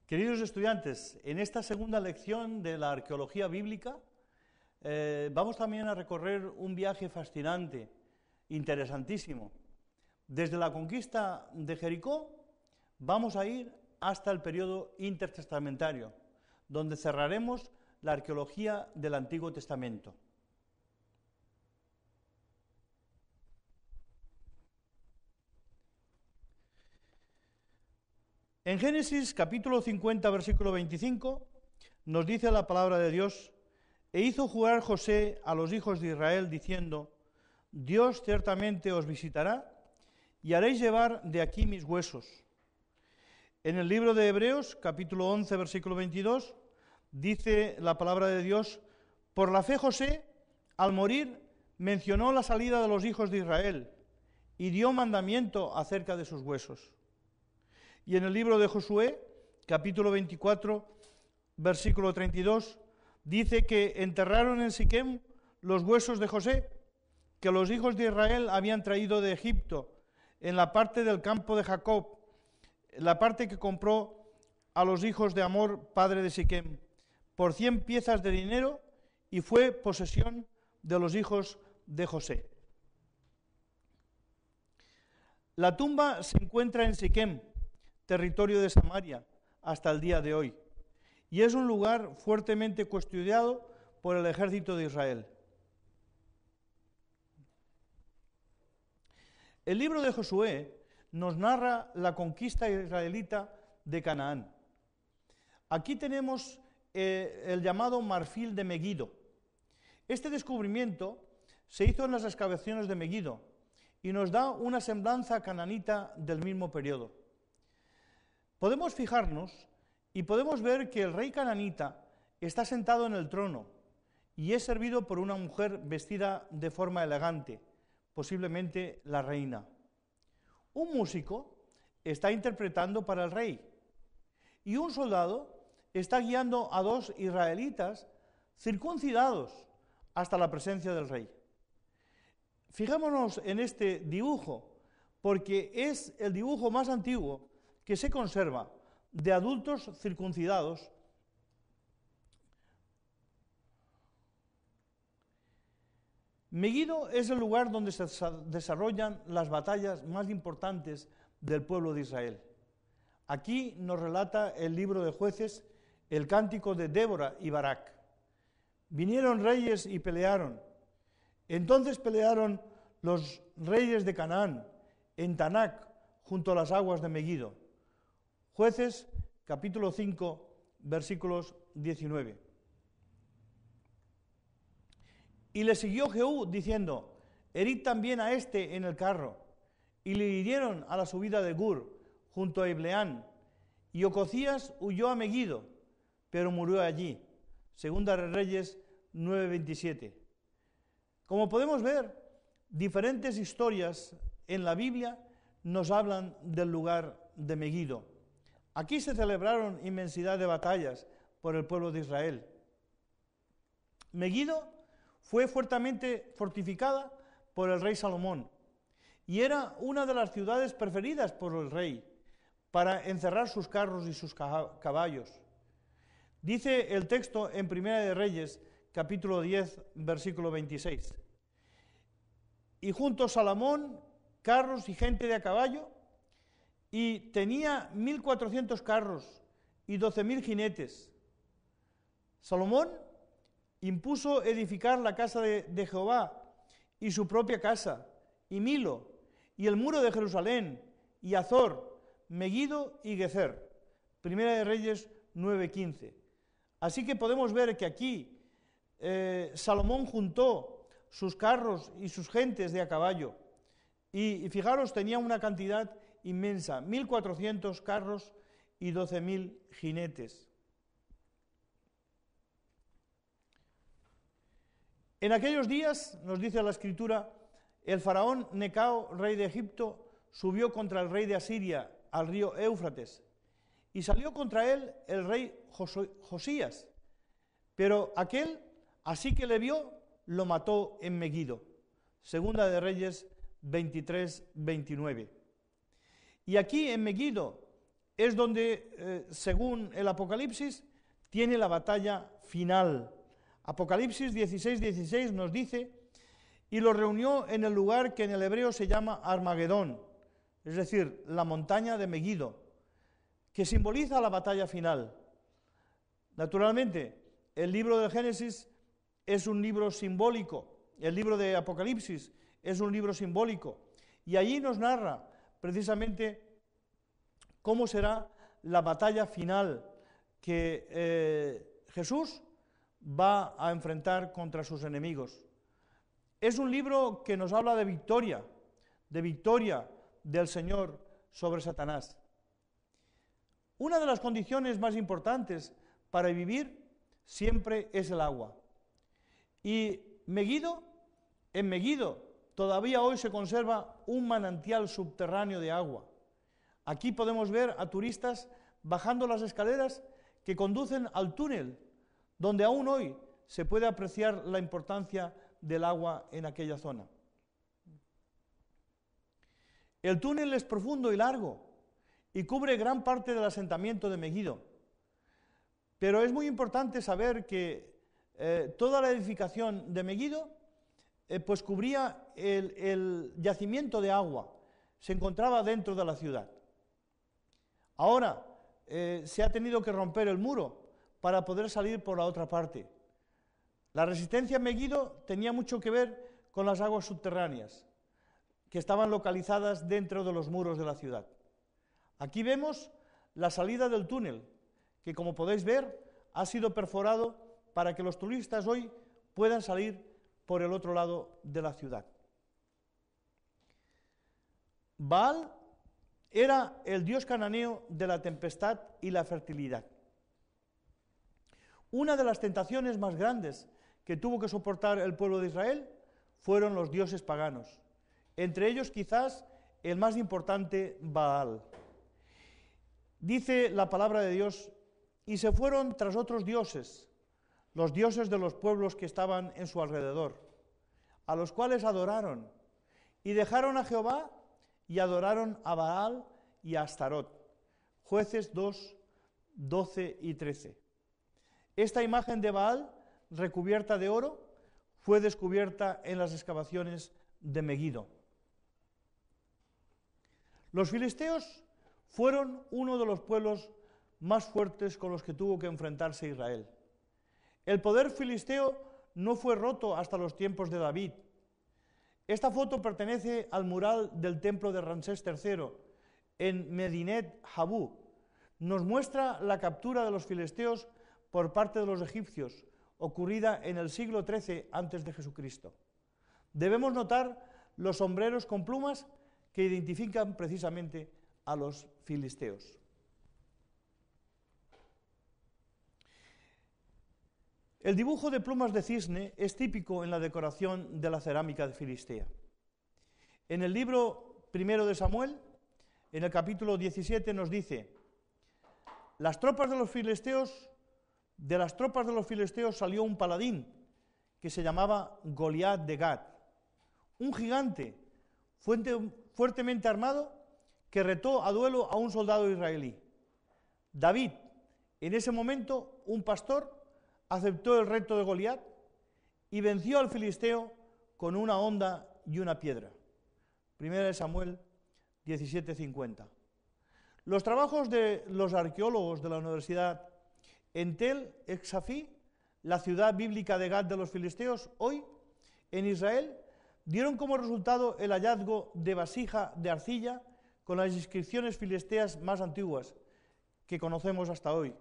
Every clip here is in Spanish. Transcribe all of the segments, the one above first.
Queridos estudiantes, en esta segunda lección de la arqueología bíblica vamos también a recorrer un viaje fascinante, interesantísimo. Desde la conquista de Jericó vamos a ir hasta el periodo intertestamentario, donde cerraremos la arqueología del Antiguo Testamento. En Génesis capítulo 50, versículo 25, nos dice la palabra de Dios: «E hizo jurar José a los hijos de Israel, diciendo, Dios ciertamente os visitará, y haréis llevar de aquí mis huesos». En el libro de Hebreos, capítulo 11, versículo 22, dice la palabra de Dios: «Por la fe José, al morir, mencionó la salida de los hijos de Israel, y dio mandamiento acerca de sus huesos». Y en el libro de Josué, capítulo 24, versículo 32, dice que enterraron en Siquem los huesos de José, que los hijos de Israel habían traído de Egipto, en la parte del campo de Jacob, la parte que compró a los hijos de Hamor, padre de Siquem, por 100 piezas de dinero, y fue posesión de los hijos de José. La tumba se encuentra en Siquem, territorio de Samaria, hasta el día de hoy, y es un lugar fuertemente custodiado por el ejército de Israel. El libro de Josué nos narra la conquista israelita de Canaán. Aquí tenemos el llamado marfil de Meguido. Este descubrimiento se hizo en las excavaciones de Meguido y nos da una semblanza cananita del mismo periodo. Podemos fijarnos y podemos ver que el rey cananita está sentado en el trono y es servido por una mujer vestida de forma elegante, posiblemente la reina. Un músico está interpretando para el rey y un soldado está guiando a 2 israelitas circuncidados hasta la presencia del rey. Fijémonos en este dibujo, porque es el dibujo más antiguo que se conserva de adultos circuncidados. Meguido es el lugar donde se desarrollan las batallas más importantes del pueblo de Israel. Aquí nos relata el libro de Jueces el cántico de Débora y Barak. Vinieron reyes y pelearon. Entonces pelearon los reyes de Canaán en Tanac, junto a las aguas de Meguido. Jueces, capítulo 5, versículos 19. Y le siguió Jehú, diciendo, herid también a este en el carro. Y le hirieron a la subida de Gur, junto a Ibleán. Y Ococías huyó a Meguido, pero murió allí. Segunda de Reyes 9:27. Como podemos ver, diferentes historias en la Biblia nos hablan del lugar de Meguido. Aquí se celebraron inmensidad de batallas por el pueblo de Israel. Meguido fue fuertemente fortificada por el rey Salomón y era una de las ciudades preferidas por el rey para encerrar sus carros y sus caballos. Dice el texto en Primera de Reyes, capítulo 10, versículo 26. Y junto a Salomón, carros y gente de a caballo, y tenía 1.400 carros y 12.000 jinetes. Salomón impuso edificar la casa de Jehová y su propia casa, y Milo, y el muro de Jerusalén, y Azor, Meguido y Gezer. Primera de Reyes 9:15. Así que podemos ver que aquí Salomón juntó sus carros y sus gentes de a caballo. Y fijaros, tenía una cantidad inmensa, 1.400 carros y 12.000 jinetes. En aquellos días, nos dice la Escritura, el faraón Necao, rey de Egipto, subió contra el rey de Asiria al río Éufrates, y salió contra él el rey Josías, pero aquel, así que le vio, lo mató en Meguido. Segunda de Reyes 23:29. Y aquí en Meguido es donde, según el Apocalipsis, tiene la batalla final. Apocalipsis 16:16 nos dice: y lo reunió en el lugar que en el hebreo se llama Armagedón, es decir, la montaña de Megido, que simboliza la batalla final. Naturalmente, el libro del Génesis es un libro simbólico, el libro de Apocalipsis es un libro simbólico, y allí nos narra precisamente cómo será la batalla final que Jesús va a enfrentar contra sus enemigos. Es un libro que nos habla de victoria del Señor sobre Satanás. Una de las condiciones más importantes para vivir siempre es el agua. Y en Megido todavía hoy se conserva un manantial subterráneo de agua. Aquí podemos ver a turistas bajando las escaleras que conducen al túnel, donde aún hoy se puede apreciar la importancia del agua en aquella zona. El túnel es profundo y largo y cubre gran parte del asentamiento de Megido. Pero es muy importante saber que toda la edificación de Megido pues cubría el yacimiento de agua, se encontraba dentro de la ciudad. Ahora se ha tenido que romper el muro para poder salir por la otra parte. La resistencia en Megido tenía mucho que ver con las aguas subterráneas, que estaban localizadas dentro de los muros de la ciudad. Aquí vemos la salida del túnel, que como podéis ver ha sido perforado para que los turistas hoy puedan salir por el otro lado de la ciudad. Baal era el dios cananeo de la tempestad y la fertilidad. Una de las tentaciones más grandes que tuvo que soportar el pueblo de Israel fueron los dioses paganos, entre ellos quizás el más importante, Baal. Dice la palabra de Dios: y se fueron tras otros dioses, los dioses de los pueblos que estaban en su alrededor, a los cuales adoraron, y dejaron a Jehová y adoraron a Baal y a Astarot. Jueces 2, 12 y 13. Esta imagen de Baal, recubierta de oro, fue descubierta en las excavaciones de Megido. Los filisteos fueron uno de los pueblos más fuertes con los que tuvo que enfrentarse Israel. El poder filisteo no fue roto hasta los tiempos de David. Esta foto pertenece al mural del templo de Ramsés III en Medinet Habu. Nos muestra la captura de los filisteos por parte de los egipcios, ocurrida en el siglo XIII a.C. Debemos notar los sombreros con plumas que identifican precisamente a los filisteos. El dibujo de plumas de cisne es típico en la decoración de la cerámica de Filistea. En el libro primero de Samuel, en el capítulo 17, nos dice: de las tropas de los filisteos salió un paladín que se llamaba Goliat de Gat, un gigante fuertemente armado que retó a duelo a un soldado israelí. David, en ese momento un pastor, aceptó el reto de Goliat y venció al filisteo con una honda y una piedra. Primera de Samuel 17:50. Los trabajos de los arqueólogos de la Universidad en Tel Exafí, la ciudad bíblica de Gat de los filisteos, hoy en Israel, dieron como resultado el hallazgo de vasija de arcilla con las inscripciones filisteas más antiguas que conocemos hasta hoy,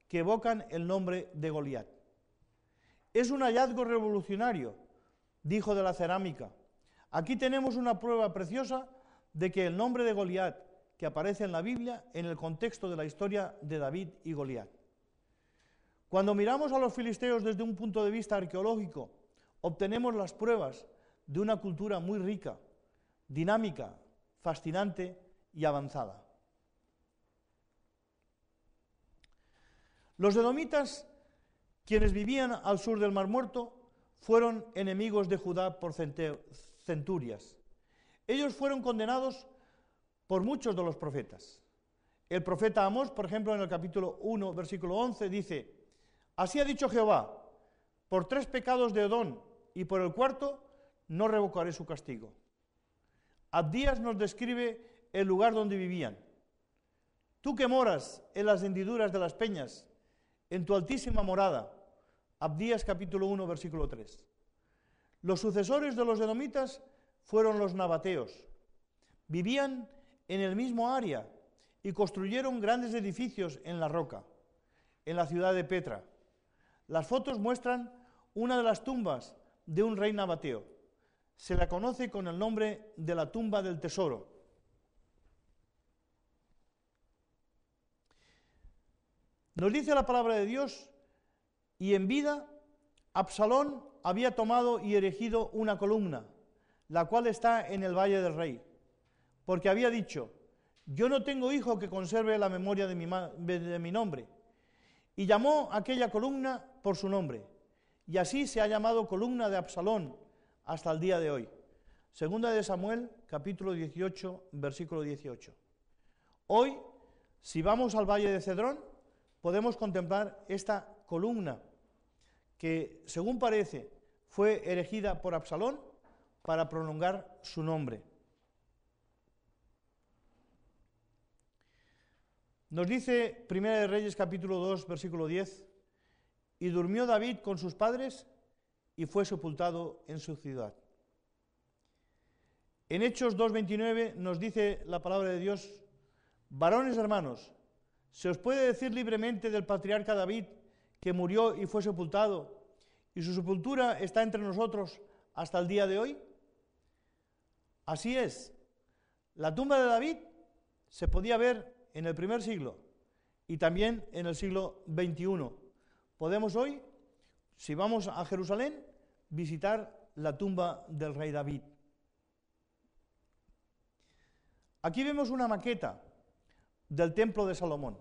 que evocan el nombre de Goliat. Es un hallazgo revolucionario, dijo de la cerámica. Aquí tenemos una prueba preciosa de que el nombre de Goliat, que aparece en la Biblia, en el contexto de la historia de David y Goliat. Cuando miramos a los filisteos desde un punto de vista arqueológico, obtenemos las pruebas de una cultura muy rica, dinámica, fascinante y avanzada. Los edomitas, quienes vivían al sur del Mar Muerto, fueron enemigos de Judá por centurias. Ellos fueron condenados por muchos de los profetas. El profeta Amós, por ejemplo, en el capítulo 1, versículo 11, dice: así ha dicho Jehová, por 3 pecados de Edom y por el 4 no revocaré su castigo. Abdías nos describe el lugar donde vivían. Tú que moras en las hendiduras de las peñas, en tu altísima morada. Abdías capítulo 1, versículo 3. Los sucesores de los edomitas fueron los nabateos. Vivían en el mismo área y construyeron grandes edificios en la roca, en la ciudad de Petra. Las fotos muestran una de las tumbas de un rey nabateo. Se la conoce con el nombre de la tumba del tesoro. Nos dice la palabra de Dios: y en vida Absalón había tomado y erigido una columna, la cual está en el valle del rey, porque había dicho: yo no tengo hijo que conserve la memoria de mi nombre. Y llamó aquella columna por su nombre, y así se ha llamado columna de Absalón hasta el día de hoy. Segunda de Samuel, capítulo 18, versículo 18. Hoy, si vamos al valle de Cedrón, podemos contemplar esta columna que, según parece, fue erigida por Absalón para prolongar su nombre. Nos dice Primera de Reyes capítulo 2, versículo 10, y durmió David con sus padres y fue sepultado en su ciudad. En Hechos 2:29 nos dice la palabra de Dios: varones hermanos, ¿se os puede decir libremente del patriarca David que murió y fue sepultado, y su sepultura está entre nosotros hasta el día de hoy? Así es, la tumba de David se podía ver en el primer siglo y también en el siglo XXI. Podemos hoy, si vamos a Jerusalén, visitar la tumba del rey David. Aquí vemos una maqueta del templo de Salomón.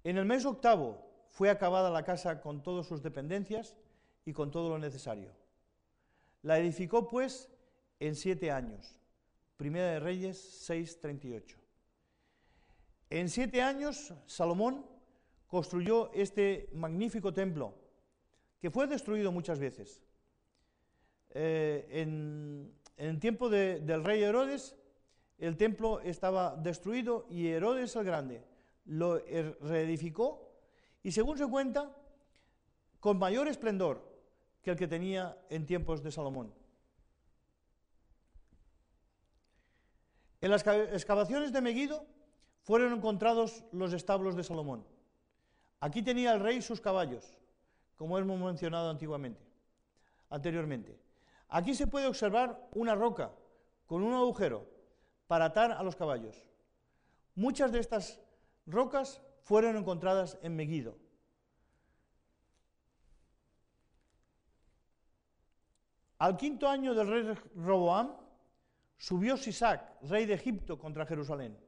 En el mes octavo fue acabada la casa con todas sus dependencias y con todo lo necesario. La edificó, pues, en 7 años. Primera de Reyes 6:38. En 7 años, Salomón construyó este magnífico templo, que fue destruido muchas veces. En el tiempo del rey Herodes, el templo estaba destruido y Herodes el Grande lo reedificó, y según se cuenta, con mayor esplendor que el que tenía en tiempos de Salomón. En las excavaciones de Megiddo fueron encontrados los establos de Salomón. Aquí tenía el rey sus caballos, como hemos mencionado anteriormente. Aquí se puede observar una roca con un agujero para atar a los caballos. Muchas de estas rocas fueron encontradas en Megiddo. Al 5.º año del rey Roboam, subió Sisac, rey de Egipto, contra Jerusalén,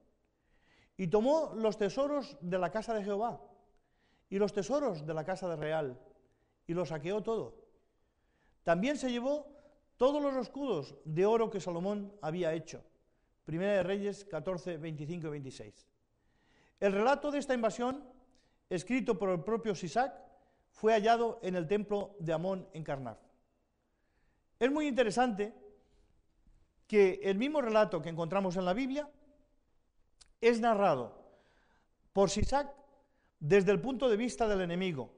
y tomó los tesoros de la casa de Jehová y los tesoros de la casa de real, y lo saqueó todo. También se llevó todos los escudos de oro que Salomón había hecho. Primera de Reyes 14, 25 y 26. El relato de esta invasión, escrito por el propio Sisac, fue hallado en el templo de Amón en Karnar. Es muy interesante que el mismo relato que encontramos en la Biblia es narrado por Sisac desde el punto de vista del enemigo.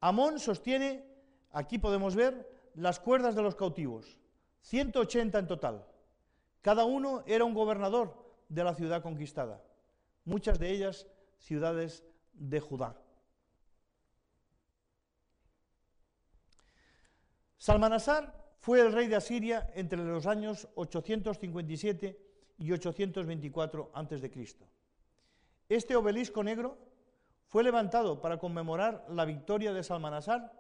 Amón sostiene, aquí podemos ver, las cuerdas de los cautivos, 180 en total. Cada uno era un gobernador de la ciudad conquistada, muchas de ellas ciudades de Judá. Salmanasar fue el rey de Asiria entre los años 857 y 824 a.C. Este obelisco negro fue levantado para conmemorar la victoria de Salmanasar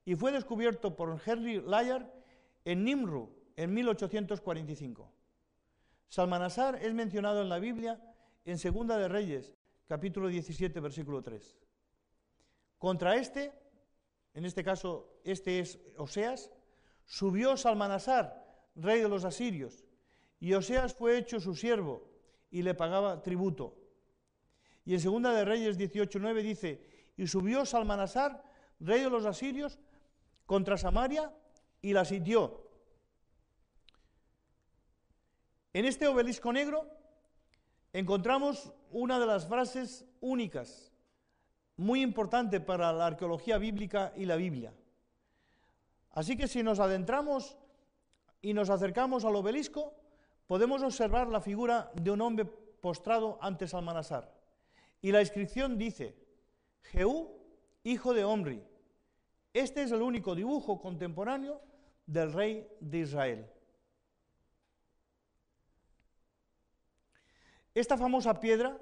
y fue descubierto por Henry Layard en Nimru en 1845. Salmanasar es mencionado en la Biblia en Segunda de Reyes, capítulo 17, versículo 3. Contra este, en este caso este es Oseas, subió Salmanasar, rey de los asirios, y Oseas fue hecho su siervo, y le pagaba tributo. Y en Segunda de Reyes 18:9 dice, y subió Salmanasar, rey de los asirios, contra Samaria y la sitió. En este obelisco negro encontramos una de las frases únicas, muy importante para la arqueología bíblica y la Biblia. Así que si nos adentramos y nos acercamos al obelisco, podemos observar la figura de un hombre postrado ante Salmanasar. Y la inscripción dice, Jehú, hijo de Omri. Este es el único dibujo contemporáneo del rey de Israel. Esta famosa piedra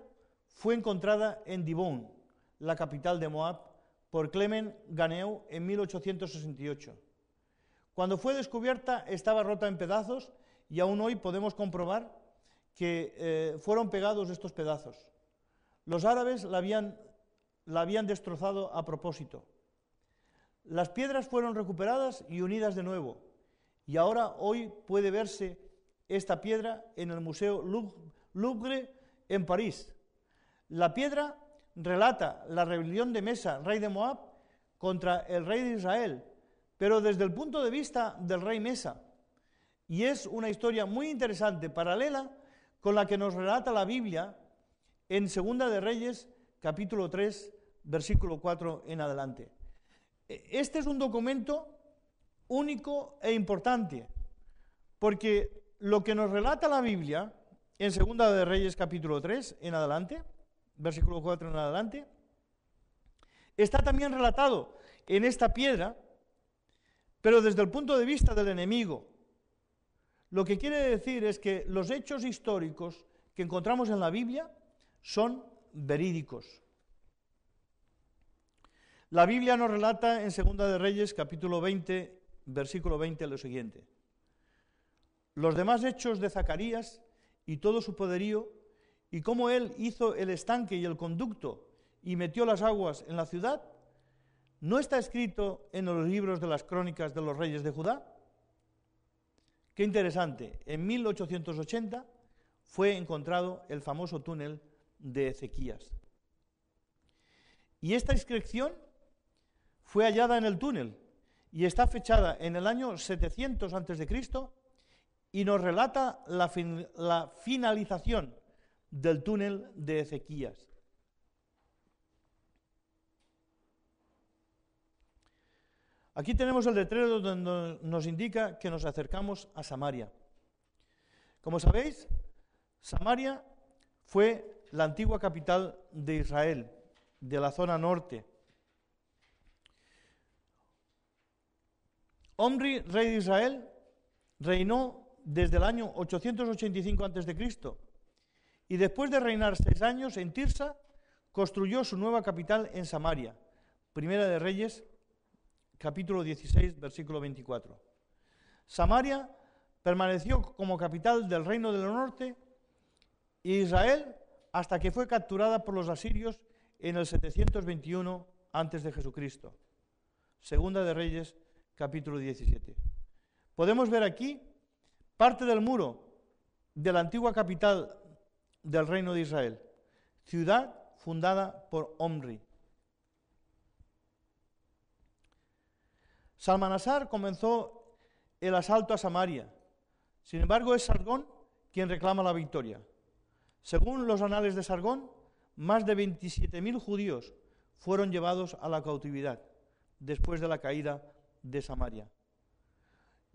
fue encontrada en Dibón, la capital de Moab, por Clement Ganeu en 1868. Cuando fue descubierta estaba rota en pedazos y aún hoy podemos comprobar que fueron pegados estos pedazos. Los árabes la habían destrozado a propósito. Las piedras fueron recuperadas y unidas de nuevo, y ahora hoy puede verse esta piedra en el Museo Louvre en París. La piedra relata la rebelión de Mesa, rey de Moab, contra el rey de Israel, pero desde el punto de vista del rey Mesa. Y es una historia muy interesante, paralela con la que nos relata la Biblia en Segunda de Reyes, capítulo 3, versículo 4 en adelante. Este es un documento único e importante, porque lo que nos relata la Biblia en Segunda de Reyes, capítulo 3 en adelante, versículo 4 en adelante, está también relatado en esta piedra, pero desde el punto de vista del enemigo. Lo que quiere decir es que los hechos históricos que encontramos en la Biblia son verídicos. La Biblia nos relata en Segunda de Reyes, capítulo 20, versículo 20, lo siguiente. Los demás hechos de Zacarías y todo su poderío, y cómo él hizo el estanque y el conducto y metió las aguas en la ciudad, ¿no está escrito en los libros de las crónicas de los reyes de Judá? Qué interesante, en 1880 fue encontrado el famoso túnel de Ezequías. Y esta inscripción fue hallada en el túnel y está fechada en el año 700 a.C. y nos relata la finalización del túnel de Ezequías. Aquí tenemos el letrero donde nos indica que nos acercamos a Samaria. Como sabéis, Samaria fue la antigua capital de Israel, de la zona norte. Omri, rey de Israel, reinó desde el año 885 a.C. y después de reinar 6 años en Tirsa, construyó su nueva capital en Samaria. Primera de Reyes, capítulo 16, versículo 24. Samaria permaneció como capital del reino del norte y Israel hasta que fue capturada por los asirios en el 721 antes de Jesucristo. Segunda de Reyes, capítulo 17. Podemos ver aquí parte del muro de la antigua capital del reino de Israel, ciudad fundada por Omri. Salmanasar comenzó el asalto a Samaria. Sin embargo, es Sargón quien reclama la victoria. Según los anales de Sargón, más de 27.000 judíos fueron llevados a la cautividad después de la caída de Samaria.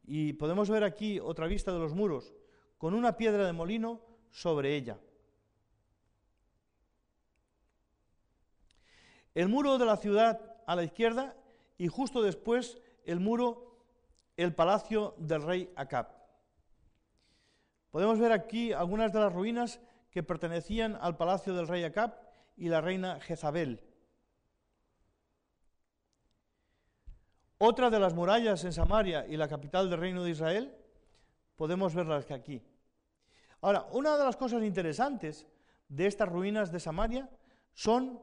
Y podemos ver aquí otra vista de los muros, con una piedra de molino sobre ella. El muro de la ciudad a la izquierda y justo después el palacio del rey Acab. Podemos ver aquí algunas de las ruinas que pertenecían al palacio del rey Acab y la reina Jezabel. Otra de las murallas en Samaria y la capital del reino de Israel, podemos verlas aquí. Ahora, una de las cosas interesantes de estas ruinas de Samaria son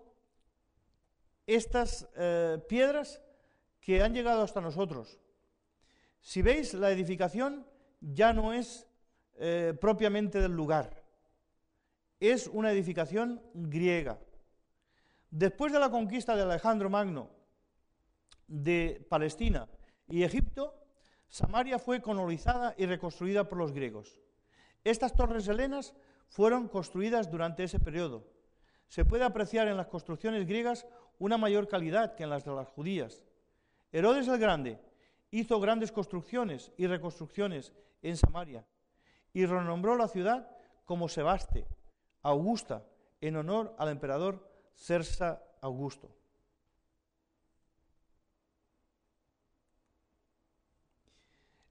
estas piedras que han llegado hasta nosotros. Si veis, la edificación ya no es propiamente del lugar. es una edificación griega. Después de la conquista de Alejandro Magno de Palestina y Egipto, Samaria fue colonizada y reconstruida por los griegos. Estas torres helenas fueron construidas durante ese periodo. Se puede apreciar en las construcciones griegas una mayor calidad que en las de las judías. Herodes el Grande hizo grandes construcciones y reconstrucciones en Samaria y renombró la ciudad como Sebaste, Augusta, en honor al emperador César Augusto.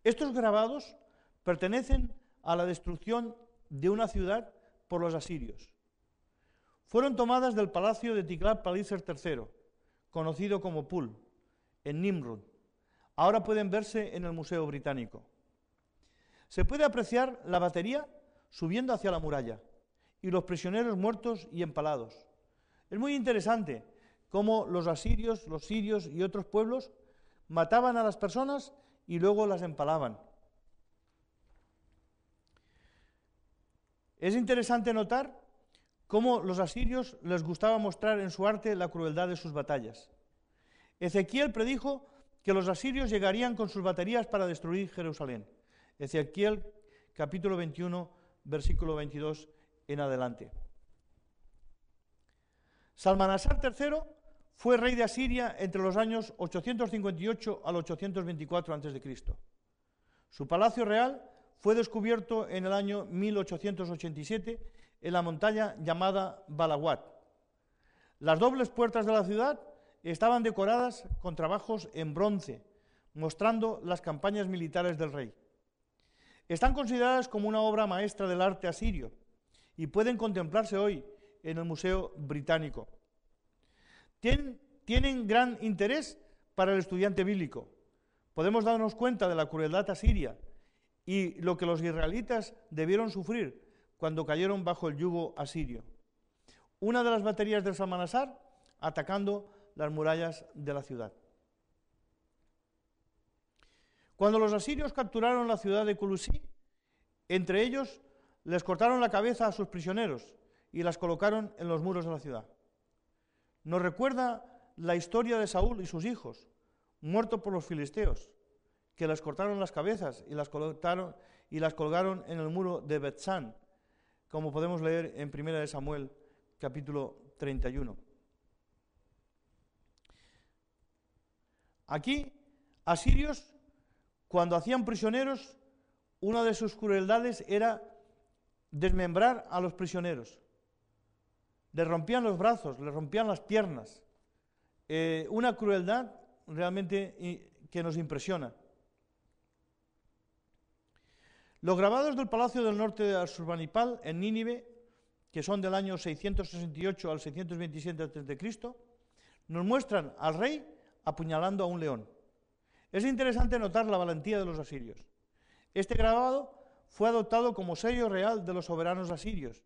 Estos grabados pertenecen a la destrucción de una ciudad por los asirios. Fueron tomadas del palacio de Tiglat-Pileser III, conocido como Pul, en Nimrud. Ahora pueden verse en el Museo Británico. Se puede apreciar la batería subiendo hacia la muralla y los prisioneros muertos y empalados. Es muy interesante cómo los asirios, los sirios y otros pueblos mataban a las personas y luego las empalaban. Es interesante notar cómo los asirios les gustaba mostrar en su arte la crueldad de sus batallas. Ezequiel predijo que los asirios llegarían con sus baterías para destruir Jerusalén. Ezequiel capítulo 21, versículo 22 en adelante. Salmanasar III fue rey de Asiria entre los años 858 al 824 a.C. Su palacio real fue descubierto en el año 1887 en la montaña llamada Balawat. Las dobles puertas de la ciudad estaban decoradas con trabajos en bronce, mostrando las campañas militares del rey. Están consideradas como una obra maestra del arte asirio y pueden contemplarse hoy en el Museo Británico. Tienen gran interés para el estudiante bíblico. Podemos darnos cuenta de la crueldad asiria y lo que los israelitas debieron sufrir cuando cayeron bajo el yugo asirio. Una de las baterías de Salmanasar atacando las murallas de la ciudad. Cuando los asirios capturaron la ciudad de Culusí, entre ellos les cortaron la cabeza a sus prisioneros y las colocaron en los muros de la ciudad. Nos recuerda la historia de Saúl y sus hijos, muertos por los filisteos, que les cortaron las cabezas y las colgaron en el muro de Bet-San, como podemos leer en 1 Samuel, capítulo 31. Aquí, asirios, cuando hacían prisioneros, una de sus crueldades era desmembrar a los prisioneros. Les rompían los brazos, les rompían las piernas. Una crueldad realmente que nos impresiona. Los grabados del Palacio del Norte de Asurbanipal en Nínive, que son del año 668 al 627 a.C., nos muestran al rey apuñalando a un león. Es interesante notar la valentía de los asirios. Este grabado fue adoptado como sello real de los soberanos asirios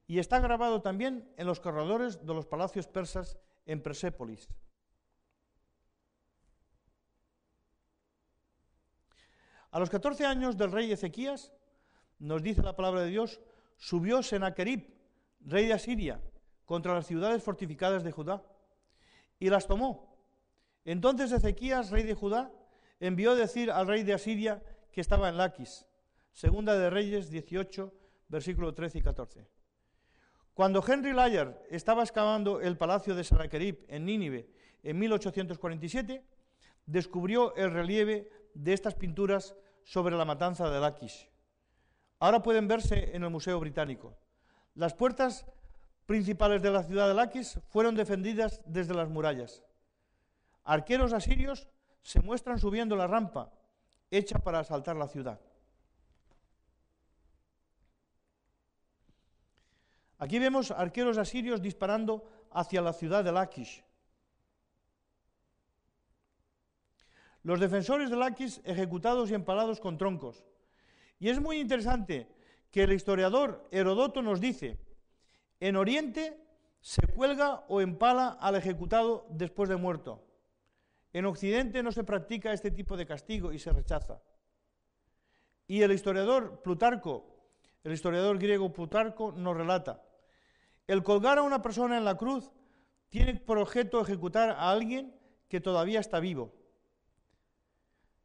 y está grabado también en los corredores de los palacios persas en Persépolis. A los 14 años del rey Ezequías, nos dice la palabra de Dios, subió Senaquerib, rey de Asiria, contra las ciudades fortificadas de Judá, y las tomó. Entonces Ezequías, rey de Judá, envió decir al rey de Asiria que estaba en Laquis. Segunda de Reyes 18, versículos 13 y 14. Cuando Henry Layard estaba excavando el palacio de Senaquerib en Nínive en 1847, descubrió el relieve de estas pinturas sobre la matanza de Laquis. Ahora pueden verse en el Museo Británico. Las puertas principales de la ciudad de Laquis fueron defendidas desde las murallas. Arqueros asirios se muestran subiendo la rampa hecha para asaltar la ciudad. Aquí vemos arqueros asirios disparando hacia la ciudad de Laquis. Los defensores de Laquis ejecutados y empalados con troncos. Y es muy interesante que el historiador Herodoto nos dice, en Oriente se cuelga o empala al ejecutado después de muerto. En Occidente no se practica este tipo de castigo y se rechaza. Y el historiador Plutarco, el historiador griego Plutarco nos relata El colgar a una persona en la cruz tiene por objeto ejecutar a alguien que todavía está vivo.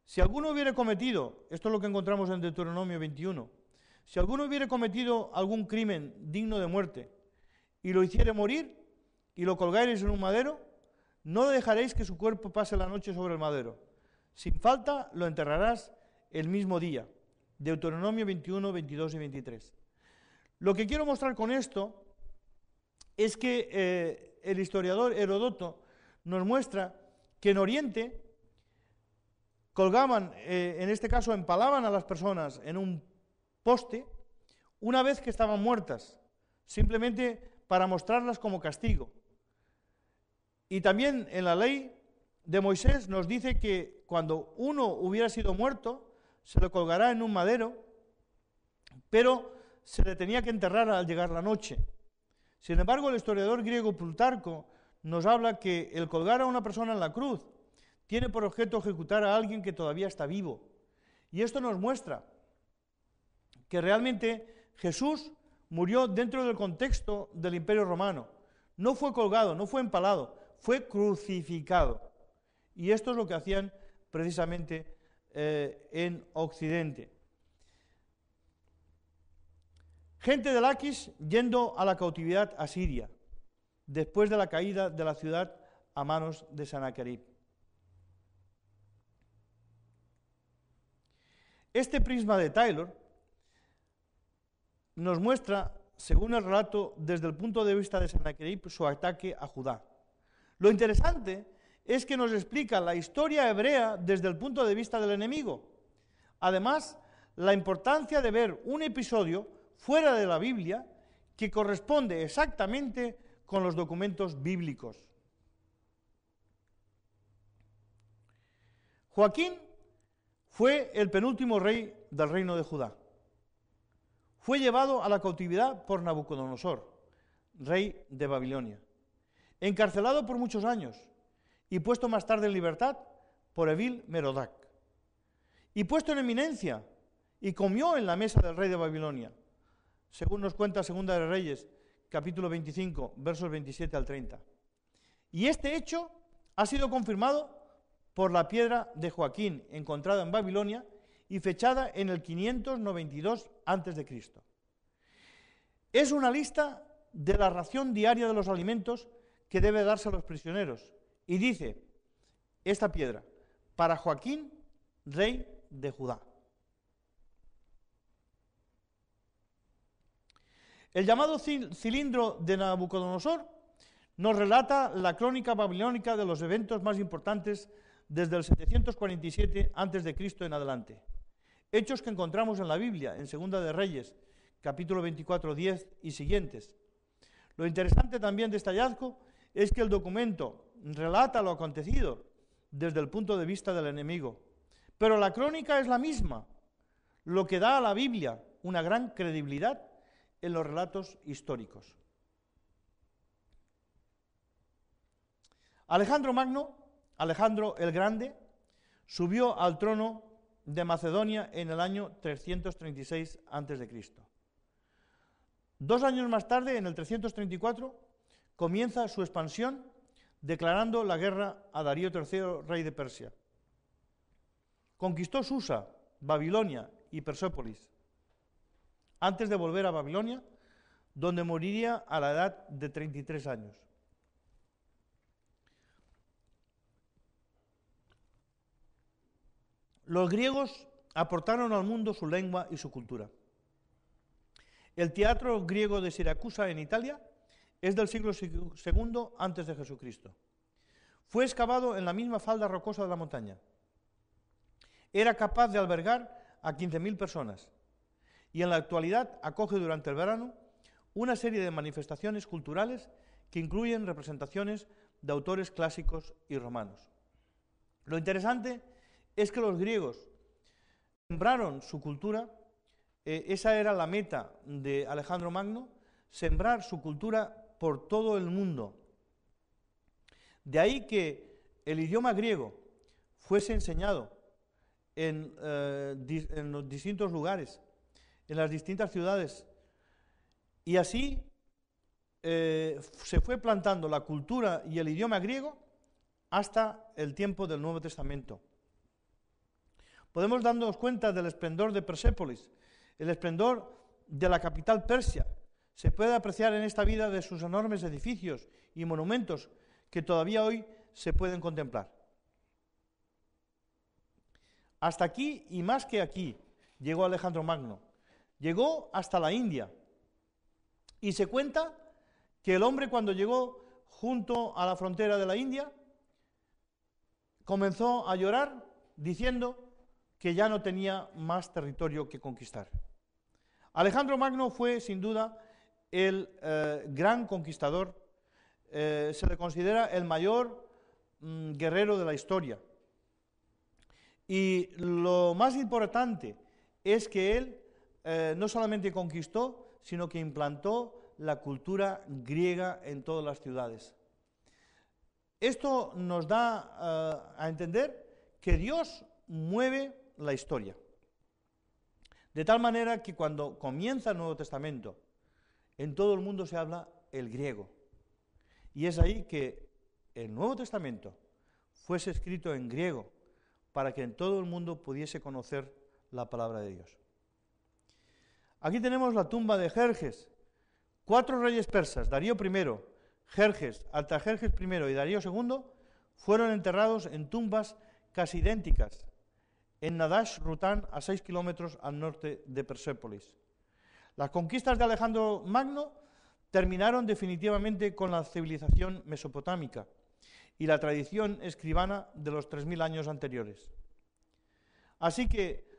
Si alguno hubiera cometido, esto es lo que encontramos en Deuteronomio 21, si alguno hubiera cometido algún crimen digno de muerte y lo hiciere morir y lo colgáis en un madero, no dejaréis que su cuerpo pase la noche sobre el madero. Sin falta lo enterrarás el mismo día. Deuteronomio 21, 22 y 23. Lo que quiero mostrar con esto es que el historiador Heródoto nos muestra que en Oriente colgaban, en este caso empalaban a las personas en un poste una vez que estaban muertas, simplemente para mostrarlas como castigo. Y también en la ley de Moisés nos dice que cuando uno hubiera sido muerto, se lo colgará en un madero, pero se le tenía que enterrar al llegar la noche. Sin embargo, el historiador griego Plutarco nos habla que el colgar a una persona en la cruz tiene por objeto ejecutar a alguien que todavía está vivo. Y esto nos muestra que realmente Jesús murió dentro del contexto del Imperio Romano. No fue colgado, no fue empalado, fue crucificado. Y esto es lo que hacían precisamente en Occidente. Gente de Laquis yendo a la cautividad asiria, después de la caída de la ciudad a manos de Sennacherib. Este prisma de Taylor nos muestra, según el relato, desde el punto de vista de Sennacherib, su ataque a Judá. Lo interesante es que nos explica la historia hebrea desde el punto de vista del enemigo. Además, la importancia de ver un episodio fuera de la Biblia que corresponde exactamente con los documentos bíblicos. Joaquín fue el penúltimo rey del reino de Judá. Fue llevado a la cautividad por Nabucodonosor, rey de Babilonia, encarcelado por muchos años y puesto más tarde en libertad por Evil Merodach, y puesto en eminencia, y comió en la mesa del rey de Babilonia, según nos cuenta Segunda de Reyes, capítulo 25, versos 27 al 30. Y este hecho ha sido confirmado por la piedra de Joaquín, encontrada en Babilonia y fechada en el 592 a.C. Es una lista de la ración diaria de los alimentos que debe darse a los prisioneros. Y dice, esta piedra, para Joaquín, rey de Judá. El llamado cilindro de Nabucodonosor nos relata la crónica babilónica de los eventos más importantes desde el 747 a.C. en adelante. Hechos que encontramos en la Biblia, en Segunda de Reyes, capítulo 24, 10 y siguientes. Lo interesante también de este hallazgo es que el documento relata lo acontecido desde el punto de vista del enemigo. Pero la crónica es la misma, lo que da a la Biblia una gran credibilidad en los relatos históricos. Alejandro Magno, Alejandro el Grande, subió al trono de Macedonia en el año 336 a.C. 2 años más tarde, en el 334, comienza su expansión declarando la guerra a Darío III, rey de Persia. Conquistó Susa, Babilonia y Persópolis, antes de volver a Babilonia, donde moriría a la edad de 33 años. Los griegos aportaron al mundo su lengua y su cultura. El teatro griego de Siracusa, en Italia, es del siglo II antes de Jesucristo. Fue excavado en la misma falda rocosa de la montaña. Era capaz de albergar a 15.000 personas y en la actualidad acoge durante el verano una serie de manifestaciones culturales que incluyen representaciones de autores clásicos y romanos. Lo interesante es que los griegos sembraron su cultura, esa era la meta de Alejandro Magno, sembrar su cultura por todo el mundo. De ahí que el idioma griego fuese enseñado en los distintos lugares, en las distintas ciudades, y así se fue plantando la cultura y el idioma griego hasta el tiempo del Nuevo Testamento. Podemos darnos cuenta del esplendor de Persépolis, el esplendor de la capital persia. Se puede apreciar en esta vida de sus enormes edificios y monumentos que todavía hoy se pueden contemplar. Hasta aquí y más que aquí llegó Alejandro Magno. Llegó hasta la India. Y se cuenta que el hombre, cuando llegó junto a la frontera de la India, comenzó a llorar diciendo que ya no tenía más territorio que conquistar. Alejandro Magno fue, sin duda, el gran conquistador. Se le considera el mayor guerrero de la historia. Y lo más importante es que él no solamente conquistó, sino que implantó la cultura griega en todas las ciudades. Esto nos da a entender que Dios mueve la historia. De tal manera que cuando comienza el Nuevo Testamento, en todo el mundo se habla el griego. Y es ahí que el Nuevo Testamento fuese escrito en griego para que en todo el mundo pudiese conocer la palabra de Dios. Aquí tenemos la tumba de Jerjes. 4 reyes persas, Darío I, Jerjes, Artajerjes I y Darío II, fueron enterrados en tumbas casi idénticas en Nadash Rután, a 6 kilómetros al norte de Persépolis. Las conquistas de Alejandro Magno terminaron definitivamente con la civilización mesopotámica y la tradición escribana de los 3000 años anteriores. Así que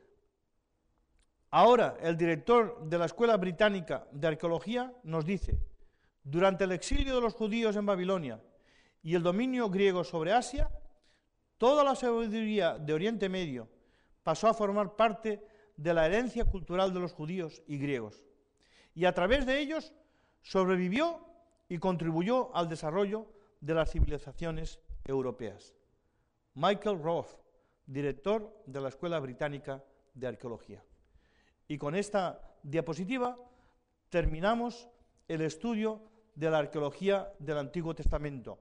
ahora el director de la Escuela Británica de Arqueología nos dice: durante el exilio de los judíos en Babilonia y el dominio griego sobre Asia, toda la sabiduría de Oriente Medio pasó a formar parte de la herencia cultural de los judíos y griegos, y a través de ellos sobrevivió y contribuyó al desarrollo de las civilizaciones europeas. Michael Roth, director de la Escuela Británica de Arqueología. Y con esta diapositiva terminamos el estudio de la arqueología del Antiguo Testamento.